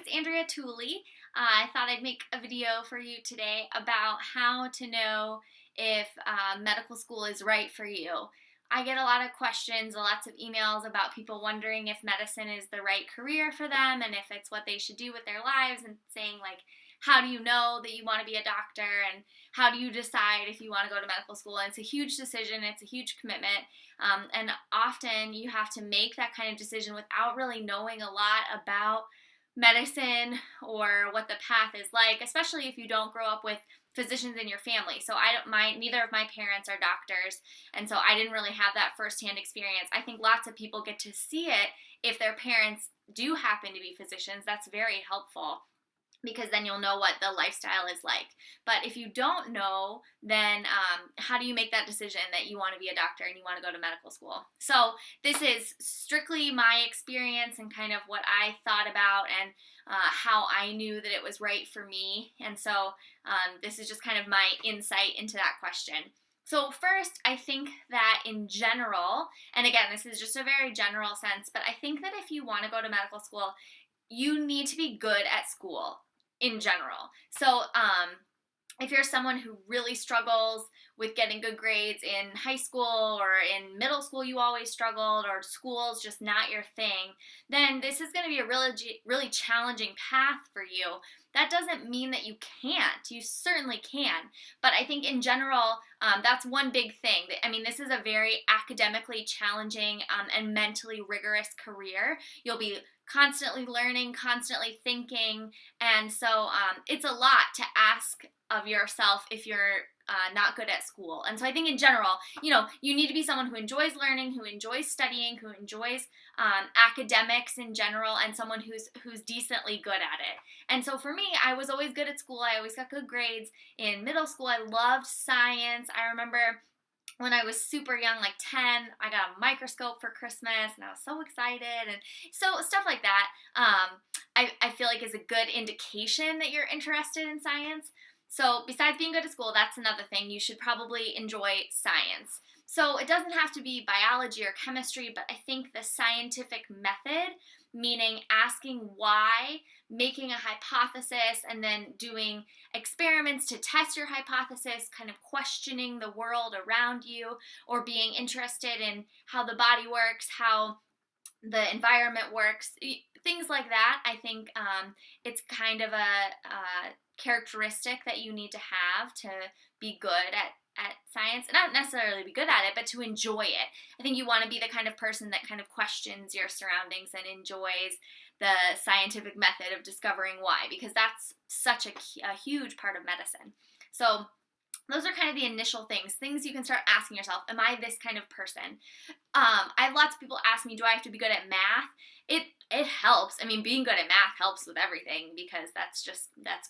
it's Andrea Tooley. I thought I'd make a video for you today about how to know if medical school is right for you. I get a lot of questions, lots of emails about people wondering if medicine is the right career for them and if it's what they should do with their lives, and saying like, how do you know that you want to be a doctor, and how do you decide if you want to go to medical school? And it's a huge decision, it's a huge commitment, and often you have to make that kind of decision without really knowing a lot about medicine or what the path is like, especially if you don't grow up with physicians in your family. So neither of my parents are doctors, and so I didn't really have that firsthand experience. I think lots of people get to see it if their parents do happen to be physicians. That's very helpful, because then you'll know what the lifestyle is like. But if you don't know, then how do you make that decision that you want to be a doctor and you want to go to medical school? So this is strictly my experience and kind of what I thought about, and how I knew that it was right for me. And so this is just kind of my insight into that question. So first, I think that in general, and again, this is just a very general sense, but I think that if you want to go to medical school, you need to be good at school in general. So if you're someone who really struggles with getting good grades in high school, or in middle school you always struggled, or school's just not your thing, then this is going to be a really challenging path for you. That doesn't mean that you can't. You certainly can. But I think in general, that's one big thing. I mean, this is a very academically challenging and mentally rigorous career. You'll be constantly learning, constantly thinking, and so it's a lot to ask of yourself if you're not good at school. And so I think in general, you need to be someone who enjoys learning, who enjoys studying, who enjoys academics in general, and someone who's decently good at it. And so for me, I was always good at school. I always got good grades. In middle school, I loved science. I remember when I was super young, like 10, I got a microscope for Christmas, and I was so excited, and so stuff like that I feel like is a good indication that you're interested in science. So besides being good at school, that's another thing. You should probably enjoy science. So it doesn't have to be biology or chemistry, but I think the scientific method, meaning asking why, making a hypothesis, and then doing experiments to test your hypothesis, kind of questioning the world around you, or being interested in how the body works, how the environment works, things like that. I think it's kind of a characteristic that you need to have to be good at science. Not necessarily be good at it, but to enjoy it. I think you want to be the kind of person that kind of questions your surroundings and enjoys the scientific method of discovering why, because that's such a huge part of medicine. So those are kind of the initial things you can start asking yourself. Am I this kind of person? I have lots of people ask me, do I have to be good at math? It helps. I mean, being good at math helps with everything, because that's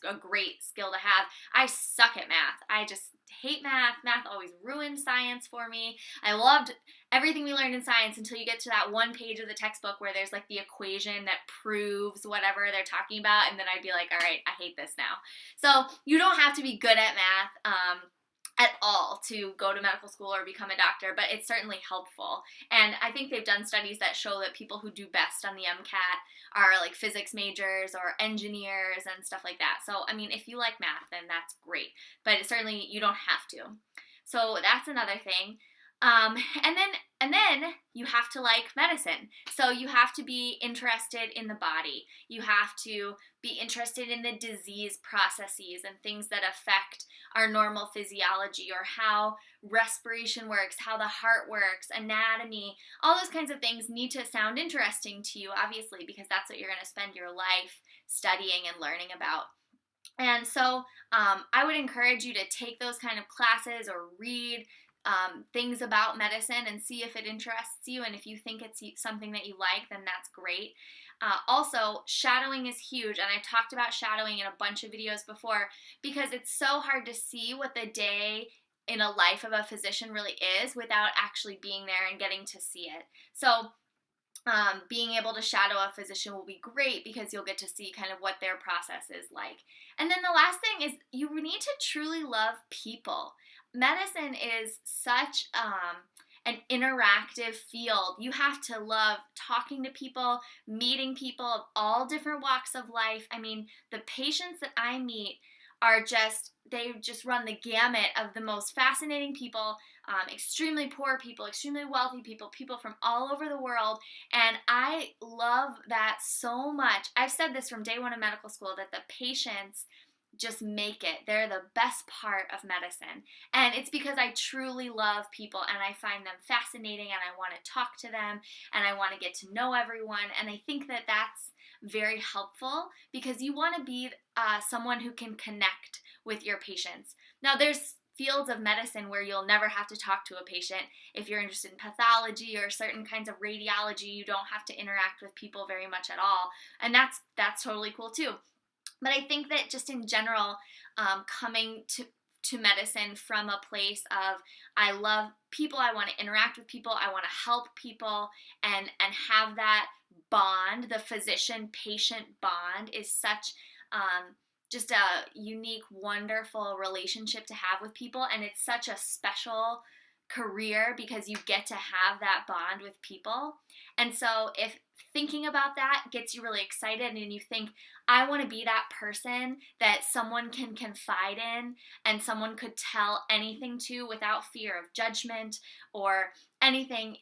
a great skill to have. I suck at math. I just hate math. Math always ruined science for me. I loved everything we learned in science until you get to that one page of the textbook where there's like the equation that proves whatever they're talking about, and then I'd be like, all right, I hate this now. So you don't have to be good at math at all to go to medical school or become a doctor, but it's certainly helpful. And I think they've done studies that show that people who do best on the MCAT are like physics majors or engineers and stuff like that. So, I mean, if you like math, then that's great, but certainly you don't have to. So that's another thing. And then you have to like medicine. So you have to be interested in the body. You have to be interested in the disease processes and things that affect our normal physiology, or how respiration works, how the heart works, anatomy. All those kinds of things need to sound interesting to you, obviously, because that's what you're going to spend your life studying and learning about. And so I would encourage you to take those kind of classes or read things about medicine and see if it interests you, and if you think it's something that you like, then that's great. Also, shadowing is huge, and I've talked about shadowing in a bunch of videos before, because it's so hard to see what the day in a life of a physician really is without actually being there and getting to see it. So being able to shadow a physician will be great, because you'll get to see kind of what their process is like. And then the last thing is, you need to truly love people. Medicine is such an interactive field. You have to love talking to people, meeting people of all different walks of life. I mean, the patients that I meet are they just run the gamut of the most fascinating people, extremely poor people, extremely wealthy people, people from all over the world. And I love that so much. I've said this from day one of medical school, that the patients just make it. They're the best part of medicine. And it's because I truly love people and I find them fascinating and I want to talk to them and I want to get to know everyone. And I think that that's very helpful because you want to be someone who can connect with your patients. Now, there's fields of medicine where you'll never have to talk to a patient. If you're interested in pathology or certain kinds of radiology, you don't have to interact with people very much at all. And that's totally cool too. But I think that just in general, coming to medicine from a place of I love people, I want to interact with people, I want to help people, and have that bond, the physician-patient bond is such just a unique, wonderful relationship to have with people, and it's such a special career because you get to have that bond with people. And so if thinking about that gets you really excited and you think, I want to be that person that someone can confide in and someone could tell anything to without fear of judgment or anything,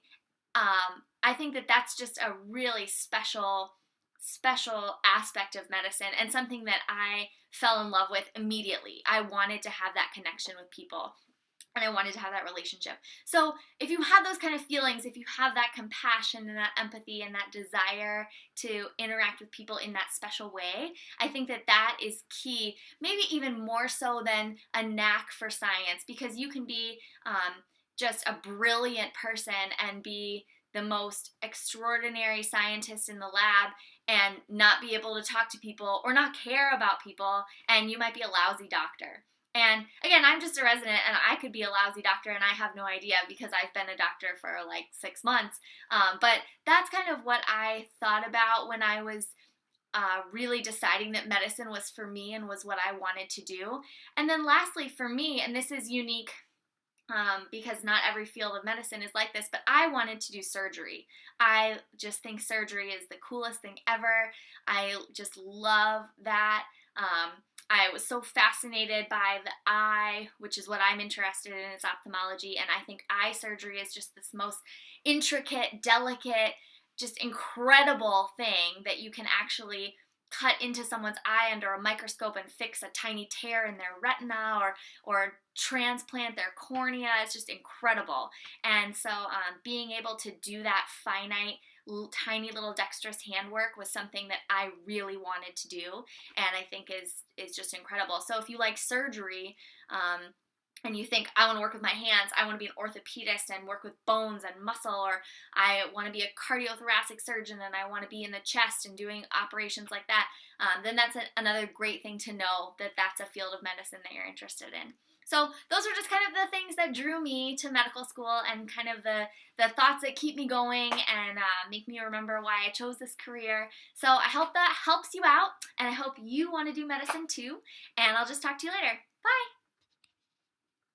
I think that that's just a really special aspect of medicine and something that I fell in love with immediately. I wanted to have that connection with people. And I wanted to have that relationship. So if you have those kind of feelings, if you have that compassion and that empathy and that desire to interact with people in that special way, I think that that is key, maybe even more so than a knack for science, because you can be just a brilliant person and be the most extraordinary scientist in the lab and not be able to talk to people or not care about people, and you might be a lousy doctor. And again, I'm just a resident and I could be a lousy doctor and I have no idea because I've been a doctor for like 6 months. But that's kind of what I thought about when I was really deciding that medicine was for me and was what I wanted to do. And then lastly, for me, and this is unique because not every field of medicine is like this, but I wanted to do surgery. I just think surgery is the coolest thing ever. I just love that. I was so fascinated by the eye, which is what I'm interested in, is ophthalmology, and I think eye surgery is just this most intricate, delicate, just incredible thing that you can actually cut into someone's eye under a microscope and fix a tiny tear in their retina or transplant their cornea. It's just incredible. And so being able to do that finite, tiny little dexterous handwork was something that I really wanted to do, and I think is just incredible. So if you like surgery, and you think, I want to work with my hands, I want to be an orthopedist and work with bones and muscle, or I want to be a cardiothoracic surgeon and I want to be in the chest and doing operations like that, then that's another great thing to know, that that's a field of medicine that you're interested in. So those are just kind of the things that drew me to medical school and kind of the thoughts that keep me going and make me remember why I chose this career. So I hope that helps you out, and I hope you want to do medicine too, and I'll just talk to you later. Bye!